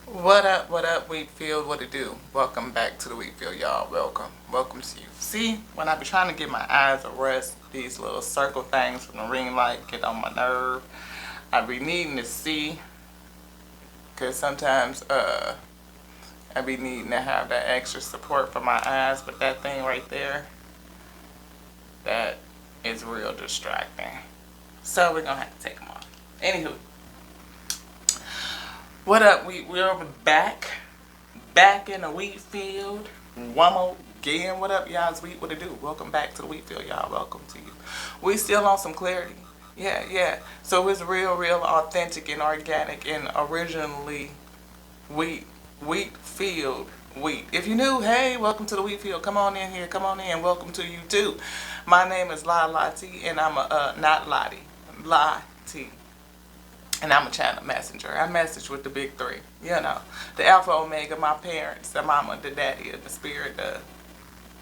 What up, Wheatfield? What it do? Welcome back to the Wheatfield, y'all. Welcome to you. See, when I be trying to get my eyes to rest, these little circle things from the ring light get on my nerve. I be needing to see, cause sometimes I be needing to have that extra support for my eyes. But that thing right there, that is real distracting. So we're gonna have to take them off. Anywho, what up? We're back in the wheat field. One more again. What up, y'all? It's Wheat. What it do? Welcome back to the wheat field, y'all. Welcome to you. We still on some clarity. Yeah. So it's real authentic and organic and originally wheat field wheat. If you new, hey, welcome to the wheat field. Come on in here. Come on in. Welcome to you too. My name is Lottie, and I'm a not Lottie, Lottie. And I'm a channel messenger. I message with the big three. You know, the Alpha Omega, my parents, the mama, the daddy, the spirit, the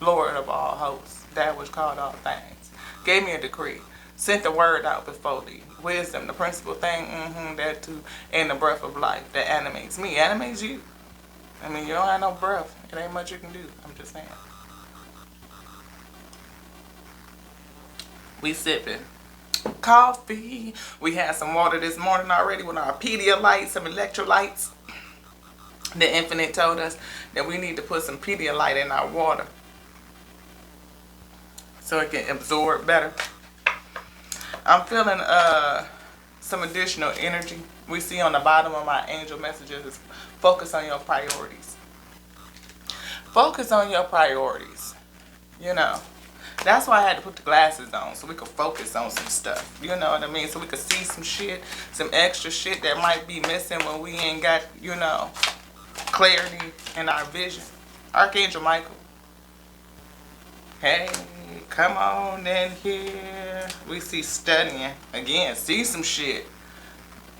Lord of all hosts, that which called all things. Gave me a decree. Sent the word out before thee. Wisdom, the principal thing, that too. And the breath of life that animates me, animates you. I mean, you don't have no breath. It ain't much you can do. I'm just saying. We sipping coffee. We had some water this morning already with our Pedialyte, some electrolytes. The Infinite told us that we need to put some Pedialyte in our water so it can absorb better. I'm feeling some additional energy. We see on the bottom of my angel messages is focus on your priorities. Focus on your priorities. You know. That's why I had to put the glasses on, so we could focus on some stuff. You know what I mean? So we could see some shit, some extra shit that might be missing when we ain't got, clarity in our vision. Archangel Michael. Hey, come on in here. We see studying. Again, see some shit.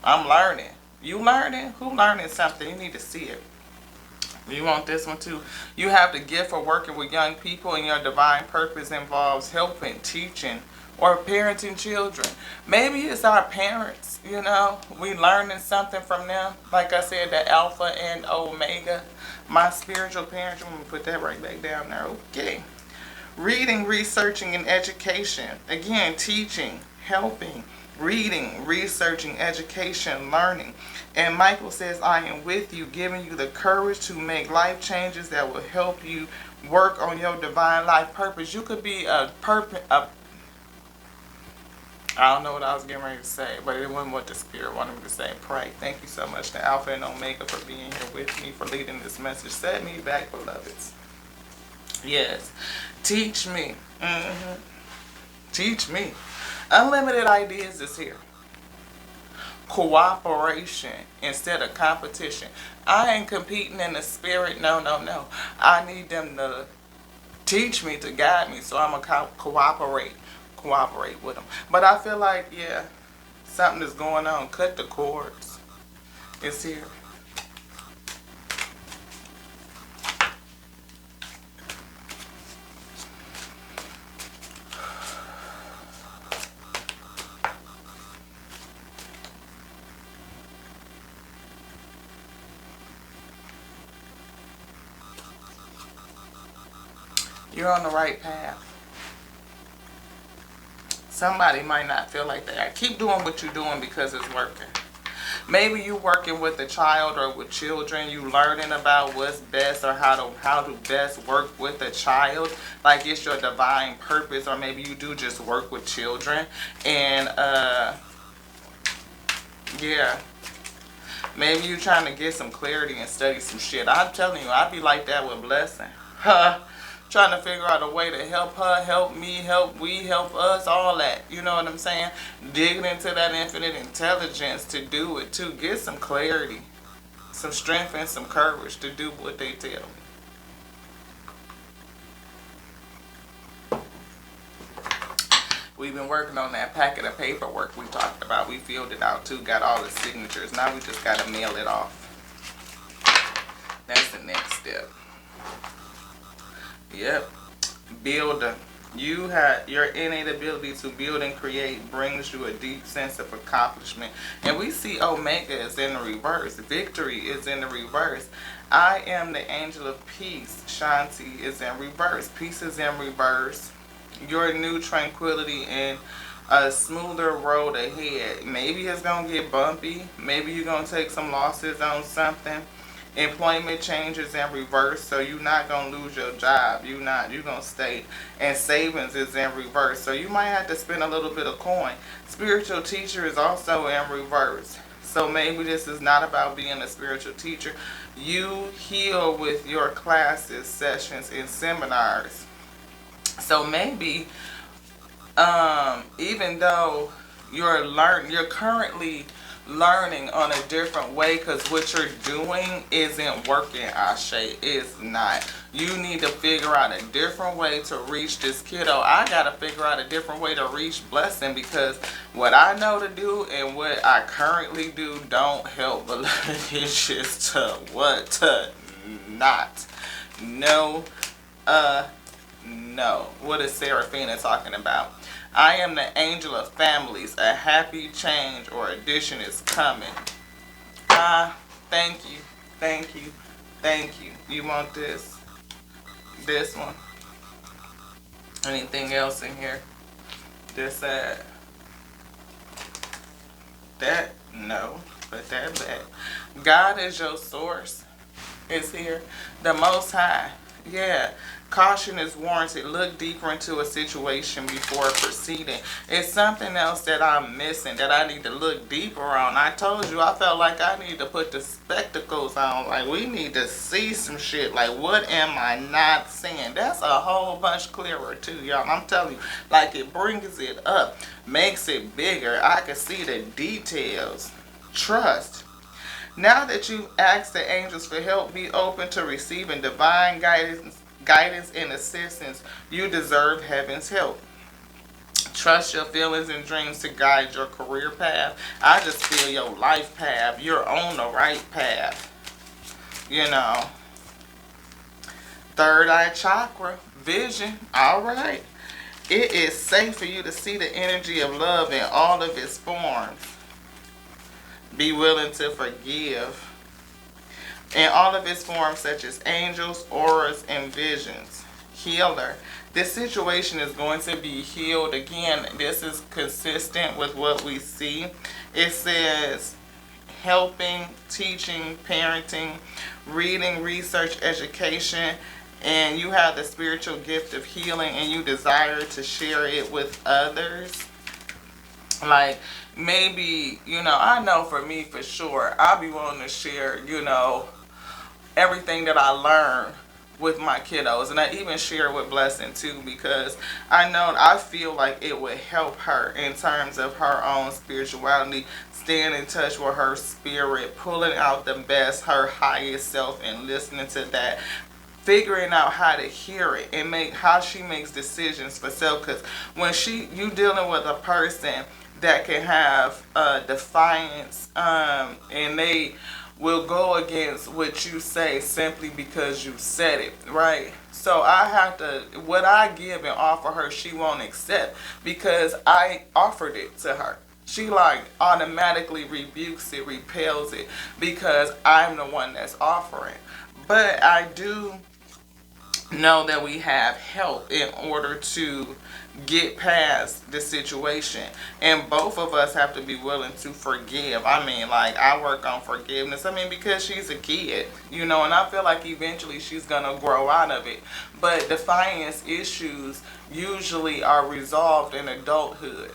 I'm learning. You learning? Who learning something? You need to see it. You want this one too? You have the gift for working with young people, and your divine purpose involves helping, teaching, or parenting children. Maybe it's our parents, we learning something from them. Like I said, the Alpha and Omega, my spiritual parents. I'm going to put that right back down there. Okay. Reading, researching, and education. Again, teaching, helping, reading, researching, education, learning. And Michael says, I am with you, giving you the courage to make life changes that will help you work on your divine life purpose. You could be I don't know what I was getting ready to say, but it wasn't what the Spirit wanted me to say. Pray. Thank you so much to Alpha and Omega for being here with me, for leading this message. Set me back, beloveds. Yes. Teach me. Teach me. Unlimited ideas is here. Cooperation instead of competition. I ain't competing in the spirit. No. I need them to teach me, to guide me, so I'm going to cooperate with them. But I feel like, something is going on. Cut the cords. It's here. You're on the right path. Somebody might not feel like that. Keep doing what you're doing because it's working. Maybe you're working with a child or with children. You learning about what's best or how to best work with a child. Like it's your divine purpose, or maybe you do just work with children. And maybe you're trying to get some clarity and study some shit. I'm telling you, I'd be like that with Blessing. Trying to figure out a way to help her, help me, help we, help us, all that. You know what I'm saying? Digging into that infinite intelligence to do it, to get some clarity, some strength, and some courage to do what they tell me. We've been working on that packet of paperwork we talked about. We filled it out too, got all the signatures. Now we just got to mail it off. That's the next step. Yep. Build You have your innate ability to build and create brings you a deep sense of accomplishment. And we see Omega is in the reverse. Victory is in the reverse. I am the angel of peace. Shanti is in reverse. Peace is in reverse. Your new tranquility and a smoother road ahead. Maybe it's gonna get bumpy. Maybe you're gonna take some losses on something. Employment changes in reverse, so you're not gonna lose your job. You're gonna stay. And savings is in reverse, so you might have to spend a little bit of coin. Spiritual teacher is also in reverse. So maybe this is not about being a spiritual teacher. You heal with your classes, sessions, and seminars. So maybe even though you're currently learning on a different way, because what you're doing isn't working. Ashe, is not. You need to figure out a different way to reach this kiddo. I gotta figure out a different way to reach blessing, because what I know to do and what I currently do don't help, but it's just to not. No, no. What is Seraphina talking about? I am the angel of families. A happy change or addition is coming. Thank you. Thank you. Thank you. You want this? This one? Anything else in here? This, that? No. But that. God is your source. Is here. The Most High. Yeah. Caution is warranted. Look deeper into a situation before proceeding. It's something else that I'm missing that I need to look deeper on. I told you I felt like I need to put the spectacles on. Like, we need to see some shit. Like, what am I not seeing? That's a whole bunch clearer too, y'all. I'm telling you, like, it brings it up, makes it bigger. I can see the details. Trust. Now that you've asked the angels for help, be open to receiving divine guidance and assistance. You deserve heaven's help. Trust your feelings and dreams to guide your career path. I just feel your life path. You're on the right path. You know. Third eye chakra. Vision. Alright. It is safe for you to see the energy of love in all of its forms. Be willing to forgive in all of its forms, such as angels, auras, and visions. Healer. This situation is going to be healed. Again, this is consistent with what we see. It says helping, teaching, parenting, reading, research, education, and you have the spiritual gift of healing and you desire to share it with others. Like, maybe, I know for me for sure, I'll be willing to share, everything that I learned with my kiddos. And I even share with Blessing too, because I feel like it would help her in terms of her own spirituality, staying in touch with her spirit, pulling out the best, her highest self, and listening to that. Figuring out how to hear it and how she makes decisions for self. Because when you dealing with a person that can have defiance, and they will go against what you say simply because you said it, right? So I have to, what I give and offer her, she won't accept because I offered it to her. She like automatically rebukes it, repels it, because I'm the one that's offering. But I do know that we have help in order to get past the situation, and both of us have to be willing to forgive. I mean, like, I work on forgiveness, because she's a kid, and I feel like eventually she's gonna grow out of it, but defiance issues usually are resolved in adulthood.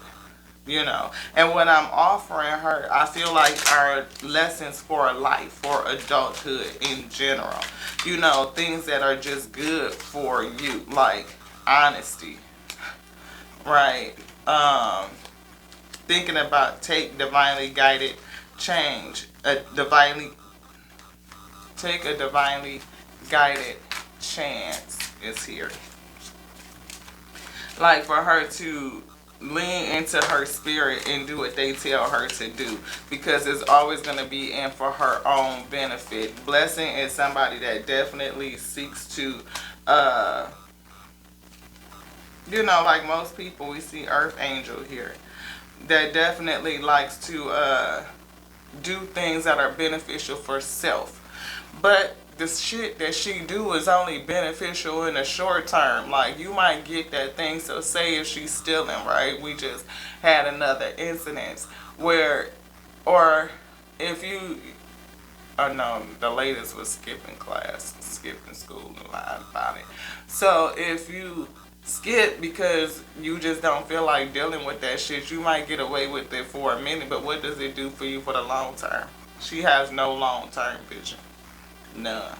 And what I'm offering her, I feel like are lessons for life, for adulthood in general. Things that are just good for you, like honesty, right? Thinking about take divinely guided change, take a divinely guided chance is here. Like for her to lean into her spirit and do what they tell her to do, because it's always going to be in for her own benefit. Blessing is somebody that definitely seeks to You know, like most people, we see Earth Angel here. That definitely likes to do things that are beneficial for self. But the shit that she do is only beneficial in the short term. Like, you might get that thing. So say if she's stealing, right? We just had another incident where, or if you, oh no, the latest was skipping class, skipping school, and lied about it. So if you skip because you just don't feel like dealing with that shit, you might get away with it for a minute, but what does it do for you for the long term? She has no long term vision. None.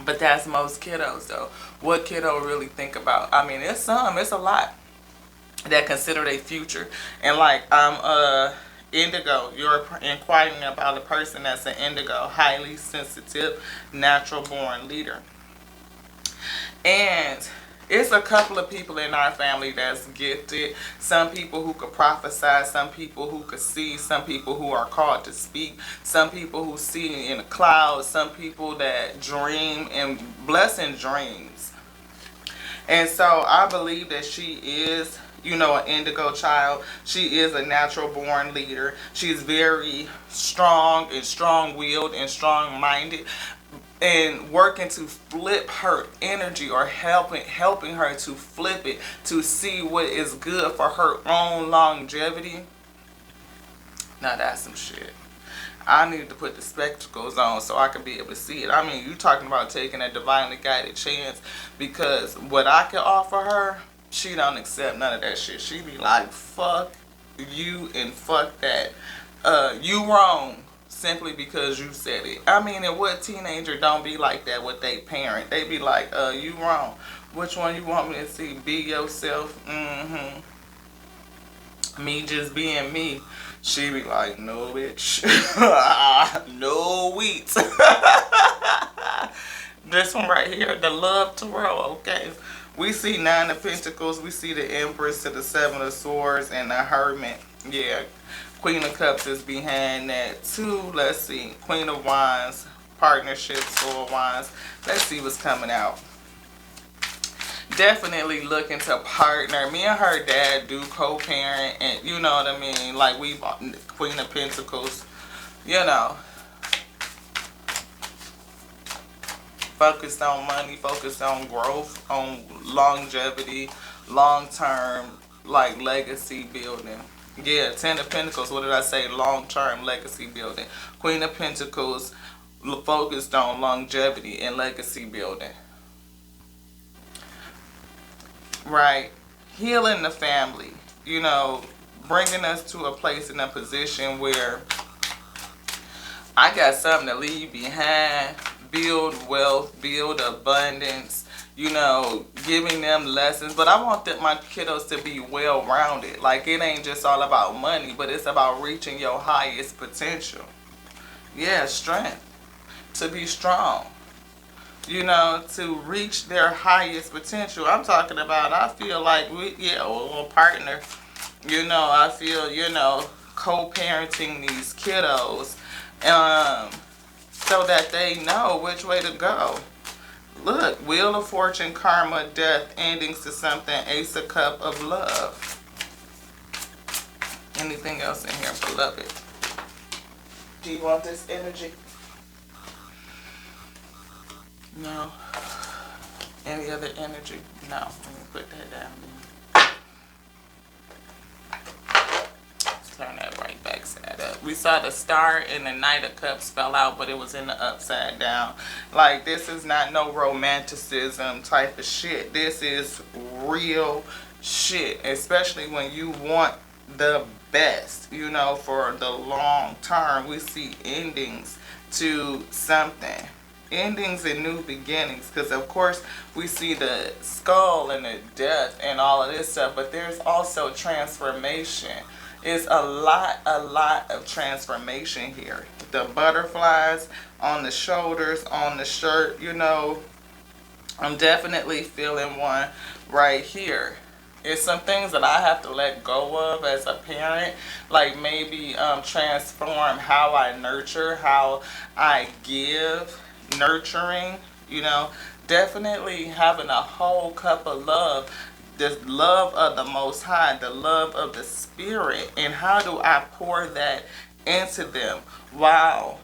But that's most kiddos though. What kiddo really think about? I mean, it's a lot that consider their future. And like indigo, you're inquiring about a person that's an indigo, highly sensitive, natural born leader. And it's a couple of people in our family that's gifted. Some people who could prophesy, some people who could see, some people who are called to speak, some people who see in the clouds, some people that dream and blessing dreams. And so I believe that she is, you know, an indigo child. She is a natural born leader. She's very strong and strong willed and strong minded, and working to flip her energy, or helping her to flip it to see what is good for her own longevity. Now that's some shit. I need to put the spectacles on so I can be able to see it. I mean, you talking about taking a divinely guided chance, because what I can offer her, she don't accept none of that shit. She be like, fuck you and fuck that. You wrong simply because you said it. I mean, and what teenager don't be like that with their parent? They be like, you wrong. Which one you want me to see? Be yourself? Mm-hmm. Me just being me. She be like, no, bitch. No wheat. This one right here, the love tarot, okay? We see Nine of Pentacles. We see the Empress to the Seven of Swords and the Hermit. Yeah. Queen of Cups is behind that too. Let's see. Queen of Wands. Partnerships, Four of Wands. Let's see what's coming out. Definitely looking to partner. Me and her dad do co-parent, and you know what I mean, like we Queen of Pentacles, you know, focused on money, focused on growth, on longevity, long term, like legacy building. Yeah, Ten of Pentacles, what did I say? Long term legacy building. Queen of Pentacles, focused on longevity and legacy building. Right, healing the family, you know, bringing us to a place in a position where I got something to leave behind, build wealth, build abundance, you know, giving them lessons. But I want my kiddos to be well-rounded. Like, it ain't just all about money, but it's about reaching your highest potential. Yeah, strength, to be strong. You know, to reach their highest potential. I'm talking about, I feel like a partner. You know, I feel, you know, co-parenting these kiddos, so that they know which way to go. Look, Wheel of Fortune, Karma, Death, Endings to Something, Ace of Cup of Love. Anything else in here, beloved? Do you want this energy? No. Any other energy? No. Let me put that down. Let's turn that right back side up. We saw the Star and the Knight of Cups fell out, but it was in the upside down. Like, this is not no romanticism type of shit. This is real shit. Especially when you want the best, you know, for the long term. We see endings to something. Endings and new beginnings, because of course we see the skull and the death and all of this stuff, but there's also transformation. It's a lot of transformation here. The butterflies on the shoulders, on the shirt, you know, I'm definitely feeling one right here. It's some things that I have to let go of as a parent, like maybe transform how I nurture, how I give, nurturing, you know, Definitely having a whole cup of love, the love of the Most High, the love of the Spirit. And how do I pour that into them while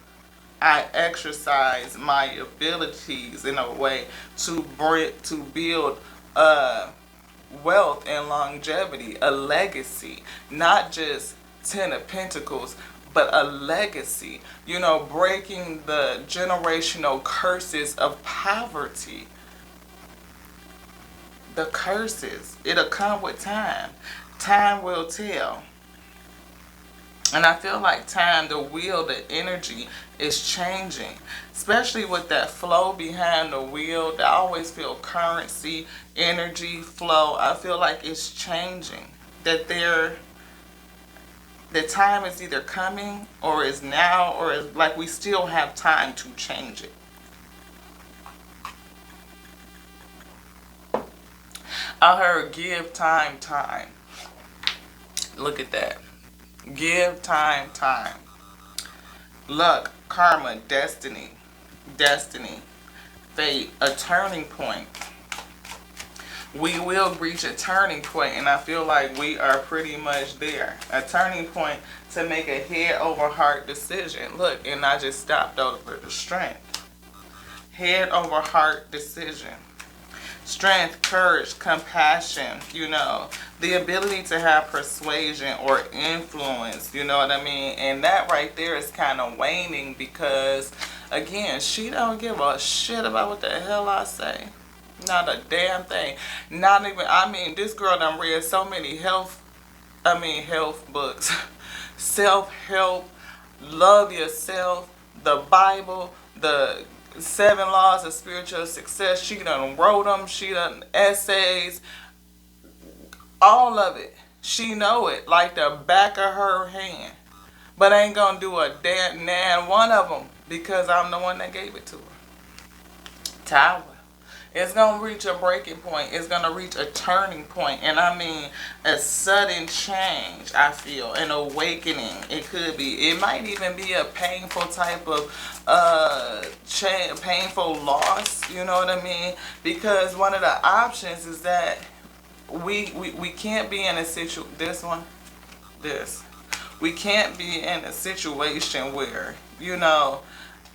I exercise my abilities in a way to build wealth and longevity, a legacy, not just 10 of Pentacles, but a legacy. Breaking the generational curses of poverty. The curses, it'll come with time. Time will tell. And I feel like time, the wheel, the energy is changing. Especially with that flow behind the wheel. I always feel currency, energy, flow. I feel like it's changing. The time is either coming or is now, or is like we still have time to change it. I heard give time, time. Look at that. Give time, time. Luck, karma, destiny, fate, a turning point. We will reach a turning point, and I feel like we are pretty much there. A turning point to make a head over heart decision. Look, and I just stopped over the strength. Head over heart decision. Strength, courage, compassion, the ability to have persuasion or influence, you know what I mean? And that right there is kind of waning because, again, she don't give a shit about what the hell I say. Not a damn thing. Not even, this girl done read so many health books. Self-help, love yourself, the Bible, the 7 laws of spiritual success. She done wrote them. She done essays. All of it. She know it like the back of her hand. But ain't gonna do a damn nan one of them because I'm the one that gave it to her. Tower. It's gonna reach a breaking point. It's gonna reach a turning point, and a sudden change. I feel an awakening. It could be. It might even be a painful type of painful loss. You know what I mean? Because one of the options is that we can't be in a we can't be in a situation where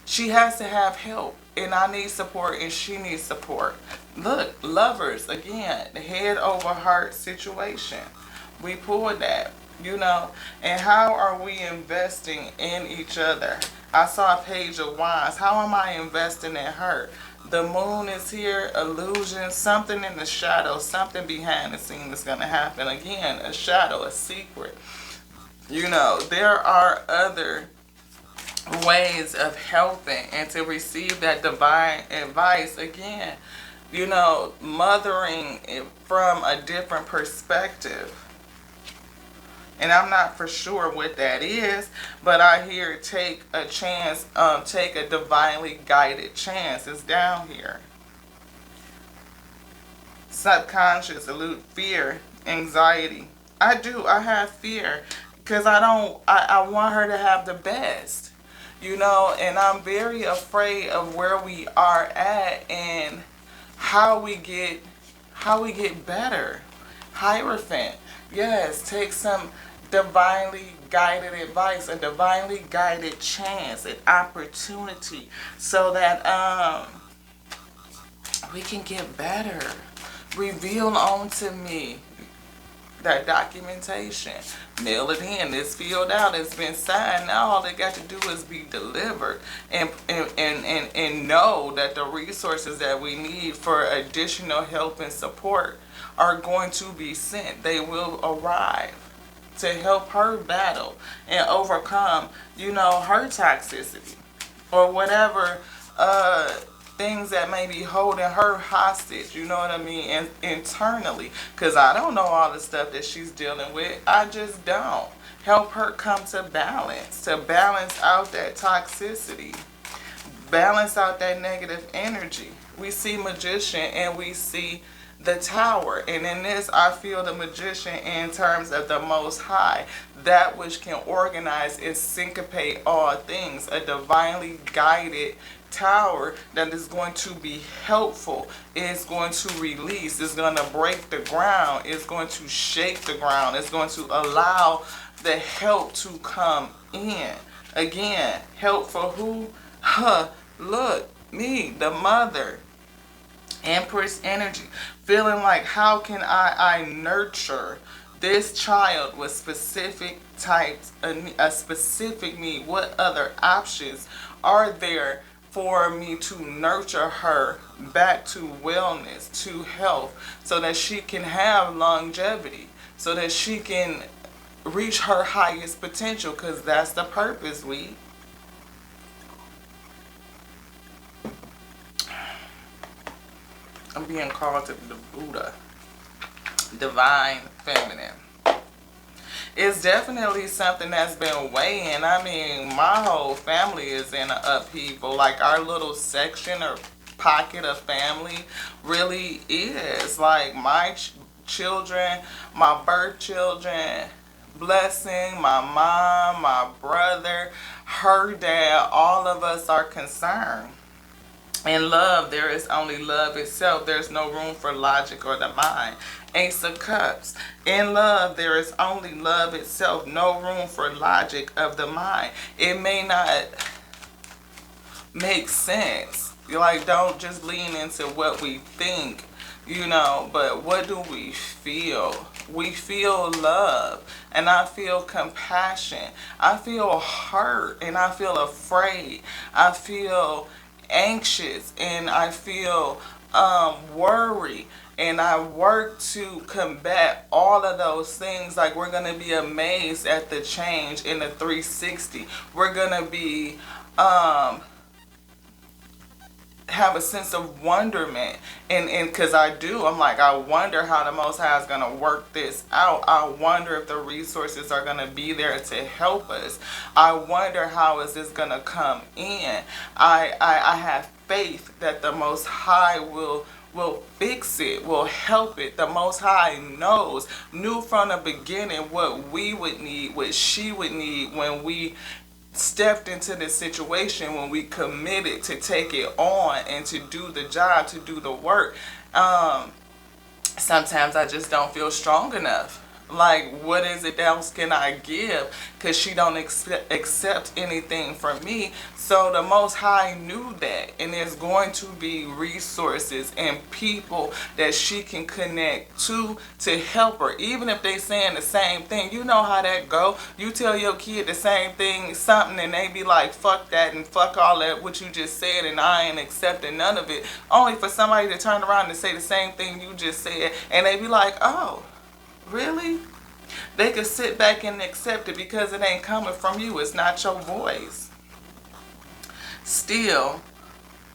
she has to have help. And I need support and she needs support. Look, lovers, again, the head over heart situation. We pulled that, And how are we investing in each other? I saw a Page of Wands. How am I investing in her? The moon is here, illusion, something in the shadow, something behind the scene is going to happen. Again, a shadow, a secret. There are other ways of helping and to receive that divine advice. Again, mothering it from a different perspective. And I'm not for sure what that is, but I hear take a chance, take a divinely guided chance. It's down here. Subconscious, elude fear, anxiety. I have fear because I want her to have the best. And I'm very afraid of where we are at and how we get better. Hierophant. Yes, take some divinely guided advice, a divinely guided chance, an opportunity so that we can get better. Reveal onto me that documentation. Mail it in. It's filled out. It's been signed. Now all they got to do is be delivered and know that the resources that we need for additional help and support are going to be sent. They will arrive to help her battle and overcome, her toxicity or whatever things that may be holding her hostage, you know what I mean, and internally, because I don't know all the stuff that she's dealing with. I just don't. Help her come to balance out that toxicity, balance out that negative energy. We see Magician and we see the Tower, and in this I feel the Magician in terms of the Most High, that which can organize and syncopate all things, a divinely guided tower that is going to be helpful. It's going to release. It's going to break the ground. It's going to shake the ground. It's going to allow the help to come in. Again, help for who? Huh. Look, me, the mother. Empress energy. Feeling like, how can I nurture this child with specific types, a specific need? What other options are there for me to nurture her back to wellness, to health, so that she can have longevity, so that she can reach her highest potential? Because that's the purpose, I'm being called to the Buddha, divine feminine. It's definitely something that's been weighing. I mean, my whole family is in an upheaval. Like, our little section or pocket of family really is. Like, my children, my birth children, Blessing, my mom, my brother, her dad, all of us are concerned. In love, there is only love itself. There's no room for logic or the mind. Ace of Cups. In love, there is only love itself. No room for logic of the mind. It may not make sense. Like, don't just lean into what we think, but what do we feel? We feel love, and I feel compassion. I feel hurt, and I feel afraid. I feel anxious, and I feel worry, and I work to combat all of those things. Like, we're going to be amazed at the change in the 360. We're going to be have a sense of wonderment, and because I'm like, I wonder how the Most High is going to work this out. I wonder if the resources are going to be there to help us. I wonder how is this going to come in. I have faith that the Most High will fix it, will help it. The Most High knew from the beginning what we would need, what she would need when we stepped into this situation, when we committed to take it on and to do the job, to do the work. Sometimes I just don't feel strong enough. Like, what is it else can I give? Because she don't accept anything from me. So the Most High knew that. And there's going to be resources and people that she can connect to help her. Even if they saying the same thing. You know how that go. You tell your kid the same thing, something, and they be like, fuck that and fuck all that what you just said, and I ain't accepting none of it. Only for somebody to turn around and say the same thing you just said. And they be like, oh, really? They could sit back and accept it because it ain't coming from you. It's not your voice. Still,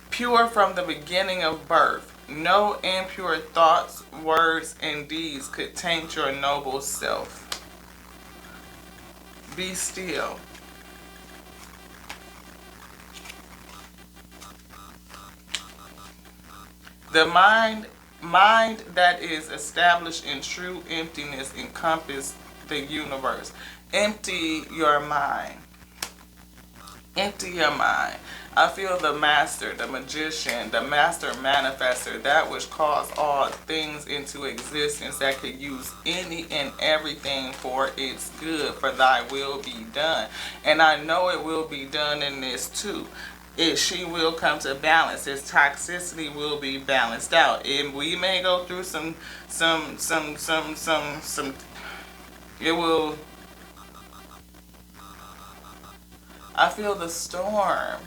pure from the beginning of birth, no impure thoughts, words, and deeds could taint your noble self. Be still. The mind that is established in true emptiness encompasses the universe. Empty your mind. Empty your mind. I feel the master, the magician, the master manifester, that which calls all things into existence, that could use any and everything for its good, for thy will be done. And I know it will be done in this too. She will come to balance. Its toxicity will be balanced out. And we may go through it will. I feel the storm.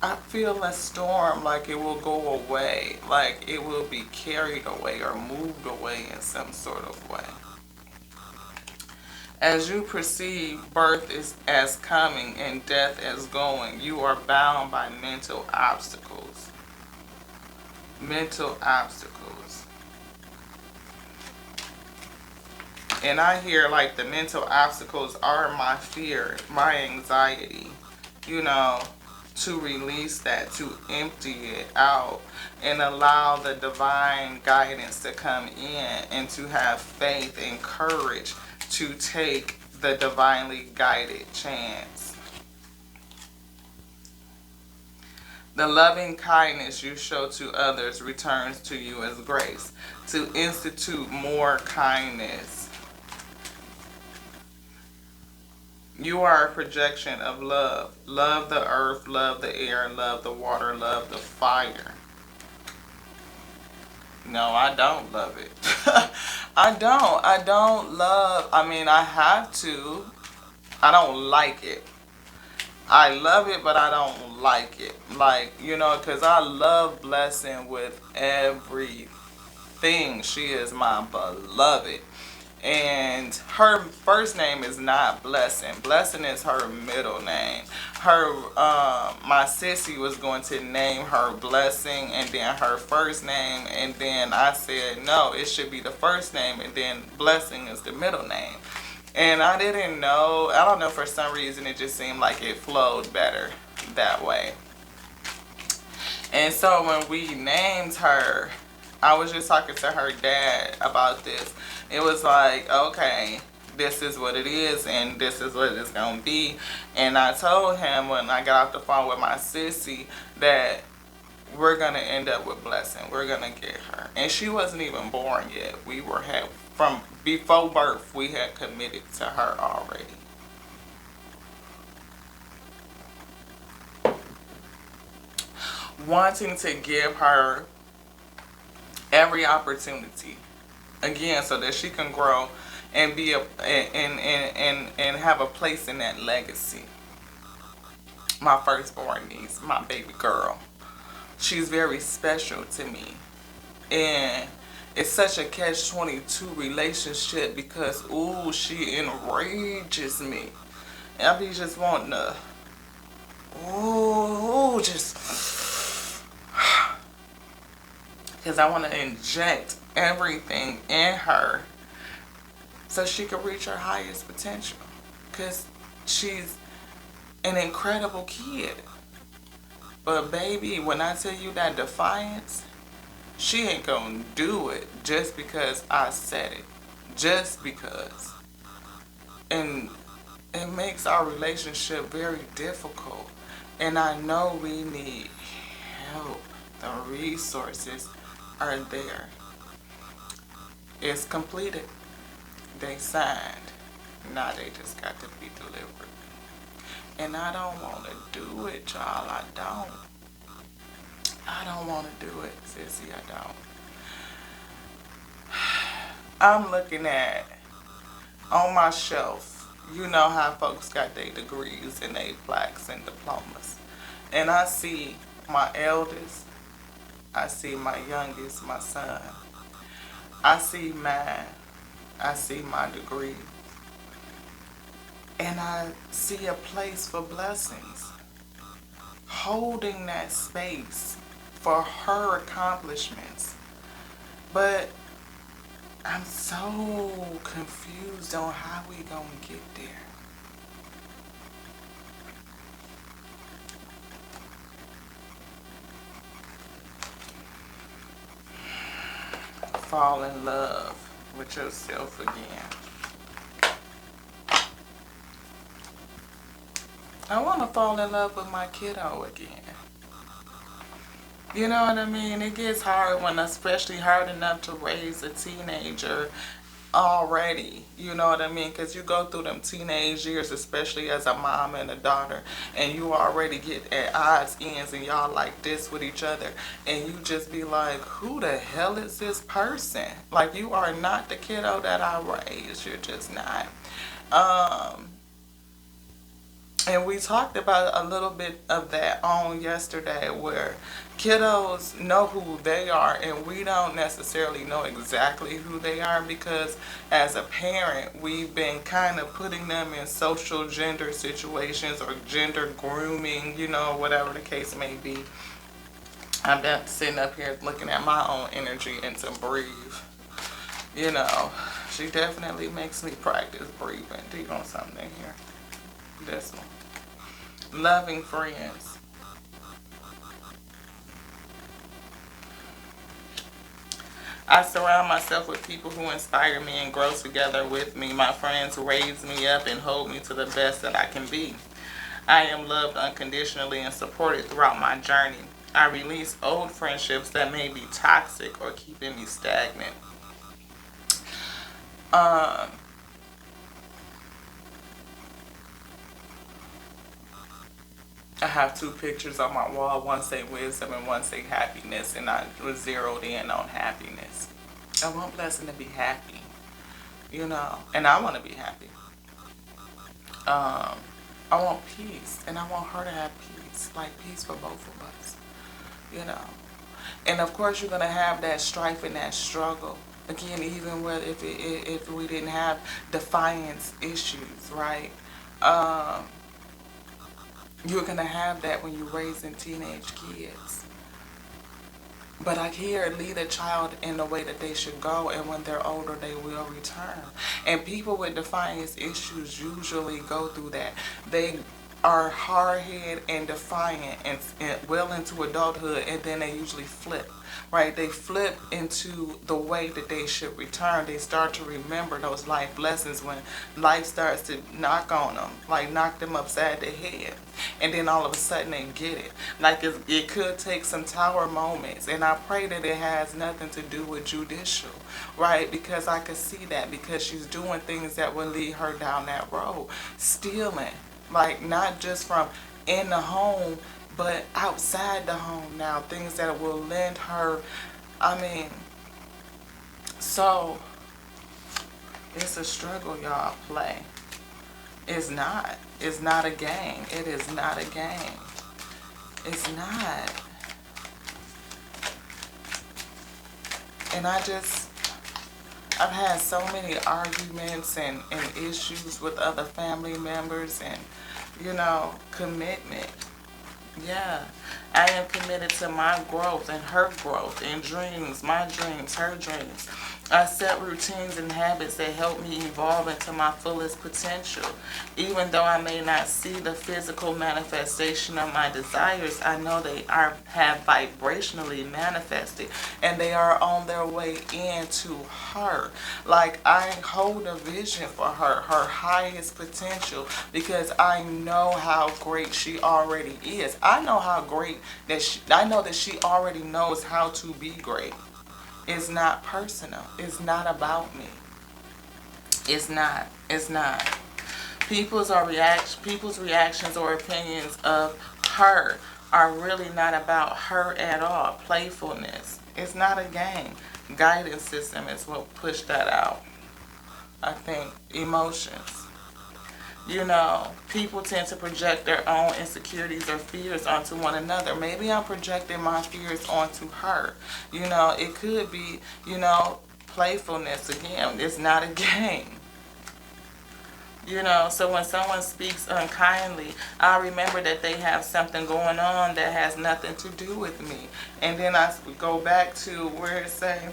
I feel a storm, like it will go away, like it will be carried away or moved away in some sort of way. As you perceive birth as coming and death as going, you are bound by mental obstacles. Mental obstacles. And I hear like the mental obstacles are my fear, my anxiety, to release that, to empty it out, and allow the divine guidance to come in, and to have faith and courage to take the divinely guided chance. The loving kindness you show to others returns to you as grace. To institute more kindness. You are a projection of love. Love the earth, love the air, love the water, love the fire. No, I don't love it. I don't love, I mean, I have to. I don't like it. I love it, but I don't like it. Like, you know, because I love Blessing with everything. She is my beloved. And her first name is not Blessing. Blessing is her middle name. My sissy was going to name her Blessing and then her first name. And then I said, no, it should be the first name and then Blessing is the middle name. And I didn't know, I don't know, for some reason it just seemed like it flowed better that way. And so when we named her, I was just talking to her dad about this. It was like, okay, this is what it is and this is what it's going to be. And I told him when I got off the phone with my sissy that we're going to end up with Blessing. We're going to get her. And she wasn't even born yet. We were from before birth, we had committed to her already. Wanting to give her every opportunity, again, so that she can grow and be and have a place in that legacy. My firstborn niece, my baby girl, she's very special to me, and it's such a catch-22 relationship because, ooh, she enrages me. And I be just wanting to, ooh, just, because I want to inject everything in her so she can reach her highest potential. Because she's an incredible kid. But baby, when I tell you that defiance, she ain't gonna do it just because I said it. Just because. And it makes our relationship very difficult. And I know we need help. The resources are there. It's completed. They signed. Now they just got to be delivered. And I don't want to do it, y'all. I don't want to do it, sissy. I don't. I'm looking at, on my shelf, you know how folks got their degrees and their plaques and diplomas. And I see my eldest. I see my youngest, my son. I see mine. I see my degree. And I see a place for blessings. Holding that space for her accomplishments. But I'm so confused on how we gonna get there. Fall in love with yourself again. I want to fall in love with my kiddo again. You know what I mean? It gets hard when, especially hard enough to raise a teenager already. You know what I mean? Because you go through them teenage years, especially as a mom and a daughter, and you already get at odds ends and y'all like this with each other. And you just be like, who the hell is this person? Like, you are not the kiddo that I raised. You're just not. And we talked about a little bit of that on yesterday, where kiddos know who they are and we don't necessarily know exactly who they are, because as a parent we've been kind of putting them in social gender situations or gender grooming, you know, whatever the case may be. I'm just sitting up here looking at my own energy and to breathe. You know, she definitely makes me practice breathing. Do you want something in here? This one. Loving friends. I surround myself with people who inspire me and grow together with me. My friends raise me up and hold me to the best that I can be. I am loved unconditionally and supported throughout my journey. I release old friendships that may be toxic or keeping me stagnant. Um, I have two pictures on my wall. One say wisdom and one say happiness, and I was zeroed in on happiness. I want Blessing to be happy, and I want to be happy. Um, I want peace, and I want her to have peace, like peace for both of us, you know. And of course, you're gonna have that strife and that struggle again, even with if we didn't have defiance issues, right? Um, you're gonna have that when you're raising teenage kids. But I hear lead a child in the way that they should go, and when they're older, they will return. And people with defiance issues usually go through that. They are hard-headed and defiant and well into adulthood, and then they usually flip, right? They flip into the way that they should return. They start to remember those life lessons when life starts to knock on them, like knock them upside the head. And then all of a sudden they get it. Like it could take some tower moments. And I pray that it has nothing to do with judicial, right? Because I could see that because she's doing things that will lead her down that road. Stealing. Like not just from in the home, but outside the home now. Things that will lend her, I mean, so it's a struggle y'all play. It's not. It's not a game. It is not a game. It's not. And I've had so many arguments and issues with other family members and, commitment. Yeah. I am committed to my growth and her growth and dreams, my dreams, her dreams. I set routines and habits that help me evolve into my fullest potential. Even though I may not see the physical manifestation of my desires, I know they have vibrationally manifested and they are on their way into her. Like I hold a vision for her highest potential, because I know how great she already is. I know how great I know that she already knows how to be great. It's not personal. It's not about me. It's not. It's not. People's reactions or opinions of her are really not about her at all. Playfulness. It's not a game. Guidance system is what pushed that out. I think emotions. People tend to project their own insecurities or fears onto one another. Maybe I'm projecting my fears onto her. It could be, playfulness again. It's not a game. So when someone speaks unkindly, I remember that they have something going on that has nothing to do with me. And then I go back to where it says,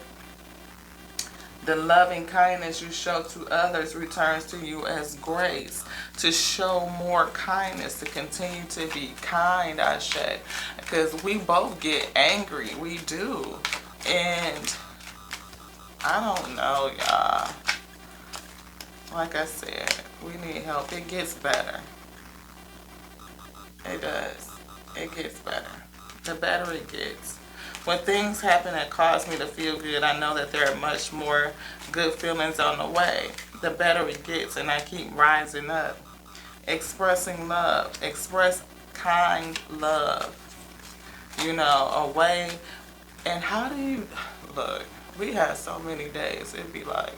the loving kindness you show to others returns to you as grace. To show more kindness, to continue to be kind, I say. Because we both get angry. We do. And I don't know, y'all. Like I said, we need help. It gets better. It does. It gets better. The better it gets. When things happen that cause me to feel good, I know that there are much more good feelings on the way. The better it gets, and I keep rising up. Expressing love. Express kind love. A way. And how do you... Look, we have so many days. It'd be like...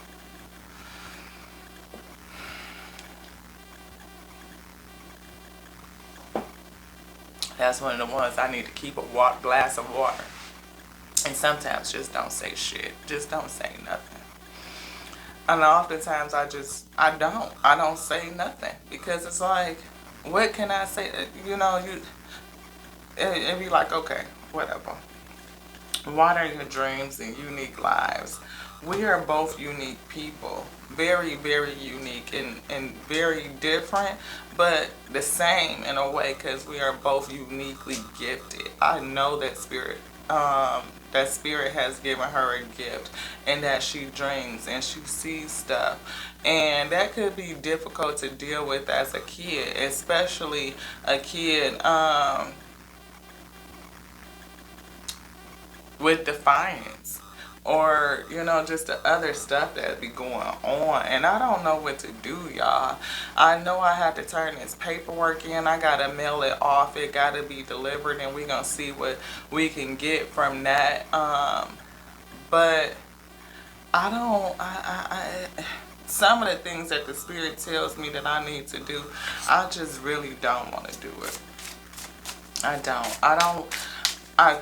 That's one of the ones I need to keep a glass of water. And sometimes just don't say shit. Just don't say nothing. And oftentimes I don't say nothing. Because it's like, what can I say? It'd be like, okay, whatever. Water your dreams and unique lives. We are both unique people. Very, very unique and very different, but the same in a way, because we are both uniquely gifted. I know that, Spirit. that spirit has given her a gift, and that she dreams and she sees stuff, and that could be difficult to deal with as a kid, especially a kid with defiance, or just the other stuff that be going on, and I don't know what to do, y'all. I know I have to turn this paperwork in. I gotta mail it off. It gotta be delivered, and we gonna see what we can get from that. But I don't. Some of the things that the spirit tells me that I need to do, I just really don't want to do it. I don't. I don't. I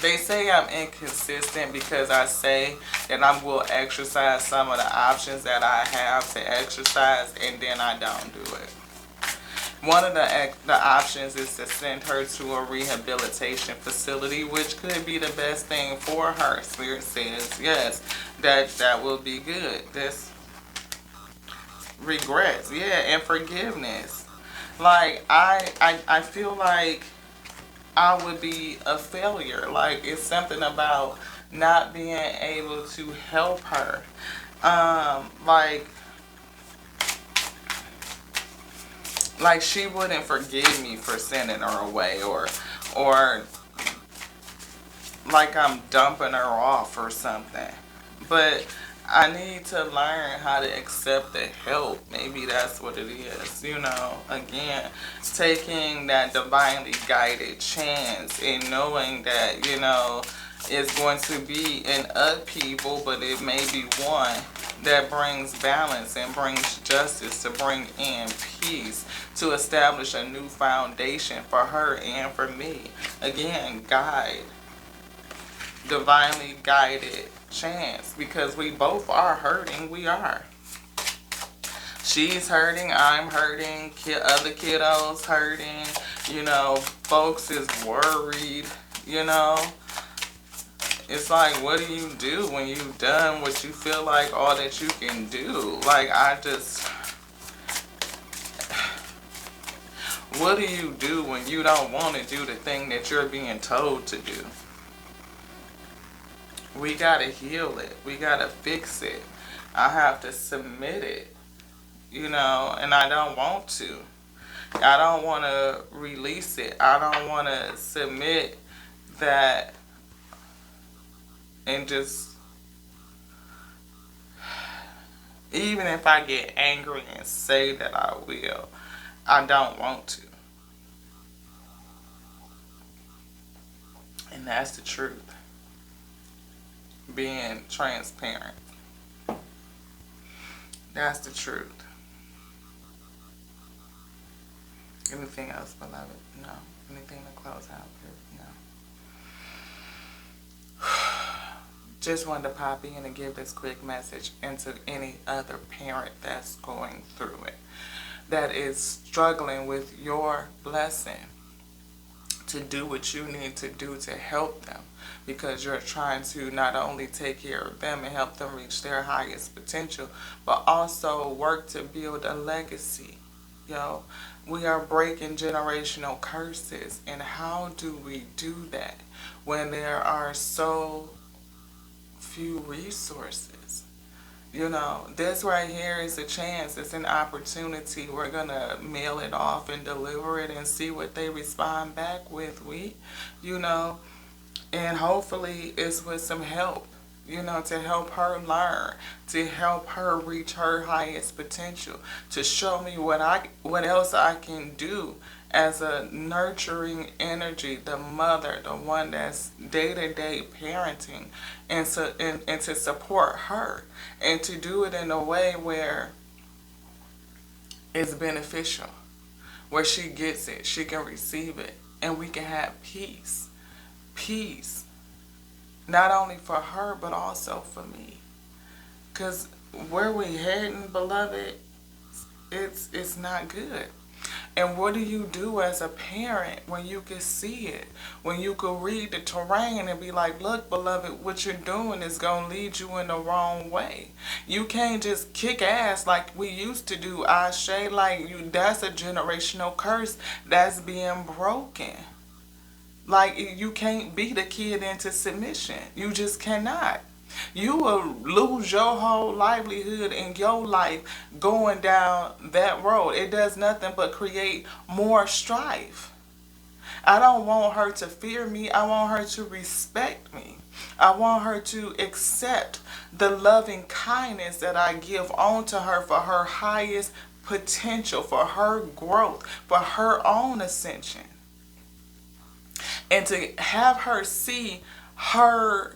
they say I'm inconsistent because I say that I will exercise some of the options that I have to exercise, and then I don't do it. One of the options is to send her to a rehabilitation facility, which could be the best thing for her. Spirit says yes, that will be good. This regrets, yeah, and forgiveness. Like I feel like I would be a failure. Like, it's something about not being able to help her. Like she wouldn't forgive me for sending her away, or like I'm dumping her off or something. But I need to learn how to accept the help. Maybe that's what it is. Again, taking that divinely guided chance and knowing that, it's going to be an upheaval, but it may be one that brings balance and brings justice, to bring in peace, to establish a new foundation for her and for me. Again, divinely guided chance, because we both are hurting. We are. She's hurting, I'm hurting, other kiddos hurting, folks is worried. It's like, what do you do when you've done what you feel like all that you can do? Like, what do you do when you don't want to do the thing that you're being told to do? We gotta heal it. We gotta fix it. I have to submit it, and I don't want to. I don't want to release it. I don't want to submit that and just, even if I get angry and say that I will, I don't want to. And that's the truth. Being transparent. That's the truth. Anything else, beloved? No. Anything to close out with? No. Just wanted to pop in and give this quick message into any other parent that's going through it, that is struggling with your blessing, to do what you need to do to help them, because you're trying to not only take care of them and help them reach their highest potential, but also work to build a legacy. We are breaking generational curses, and how do we do that when there are so few resources? This right here is a chance. It's an opportunity. We're going to mail it off and deliver it and see what they respond back with. And hopefully it's with some help, to help her learn, to help her reach her highest potential, to show me what else I can do as a nurturing energy, the mother, the one that's day-to-day parenting, and to support her, and to do it in a way where it's beneficial, where she gets it, she can receive it, and we can have peace. Peace. Not only for her, but also for me. Because where we heading, beloved, it's not good. And what do you do as a parent when you can see it? When you can read the terrain and be like, look, beloved, what you're doing is going to lead you in the wrong way. You can't just kick ass like we used to do. That's a generational curse that's being broken. Like, you can't beat a kid into submission. You just cannot. You will lose your whole livelihood in your life going down that road. It does nothing but create more strife. I don't want her to fear me. I want her to respect me. I want her to accept the loving kindness that I give onto her for her highest potential, for her growth, for her own ascension. And to have her see her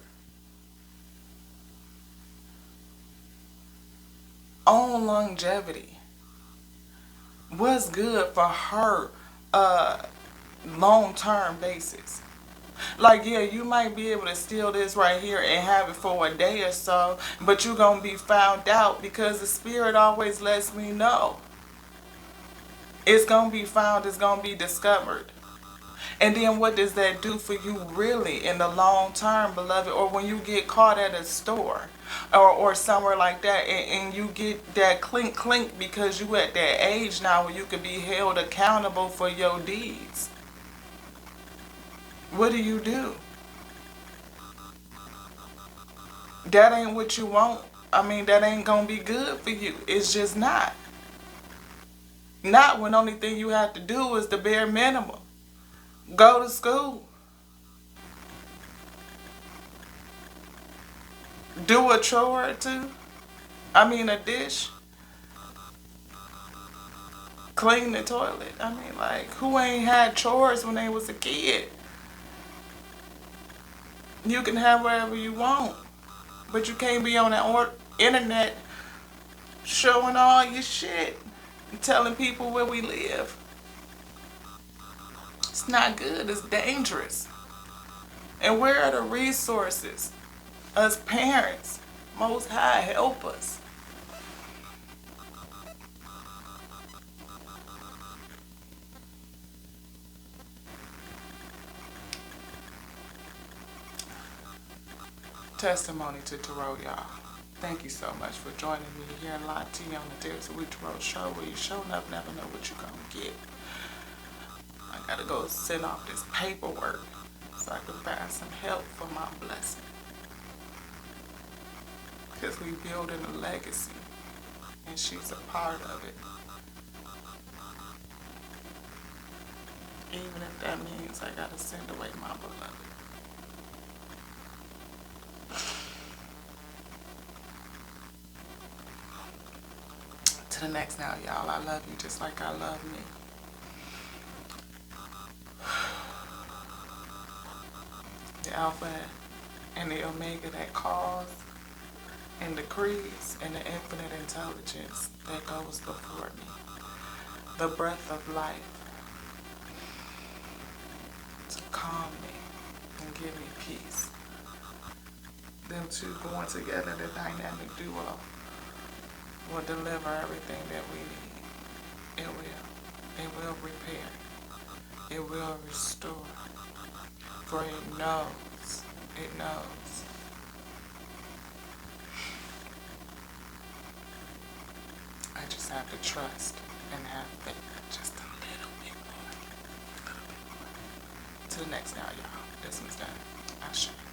own longevity, what's good for her long-term basis. Like, yeah, you might be able to steal this right here and have it for a day or so, but you're going to be found out, because the spirit always lets me know. It's going to be found, it's going to be discovered. And then what does that do for you really in the long term, beloved? Or when you get caught at a store or somewhere like that, and you get that clink clink because you at that age now where you could be held accountable for your deeds. What do? That ain't what you want. I mean, that ain't gonna be good for you. It's just not. Not when the only thing you have to do is the bare minimum. Go to school. Do a chore or two. I mean, a dish. Clean the toilet. I mean, like, who ain't had chores when they was a kid? You can have whatever you want, but you can't be on the internet showing all your shit and telling people where we live. It's not good. It's dangerous. And where are the resources? Us parents, Most High, help us. Testimony to Tarot, y'all. Thank you so much for joining me here in Live T on the Dares of Week Tarot show, where you show up, never know what you're going to get. I got to go send off this paperwork so I can find some help for my blessing. Because we building a legacy, and she's a part of it. Even if that means I got to send away my beloved. To the next now, y'all. I love you just like I love me. The Alpha and the Omega that cause and decrees, and the infinite intelligence that goes before me. The breath of life to calm me and give me peace. Them two going together, the dynamic duo, will deliver everything that we need. It will. It will repair. It will restore. For it knows. It knows. I just have to trust and have faith. Just a little bit more. To the next now, y'all. This one's done. I should.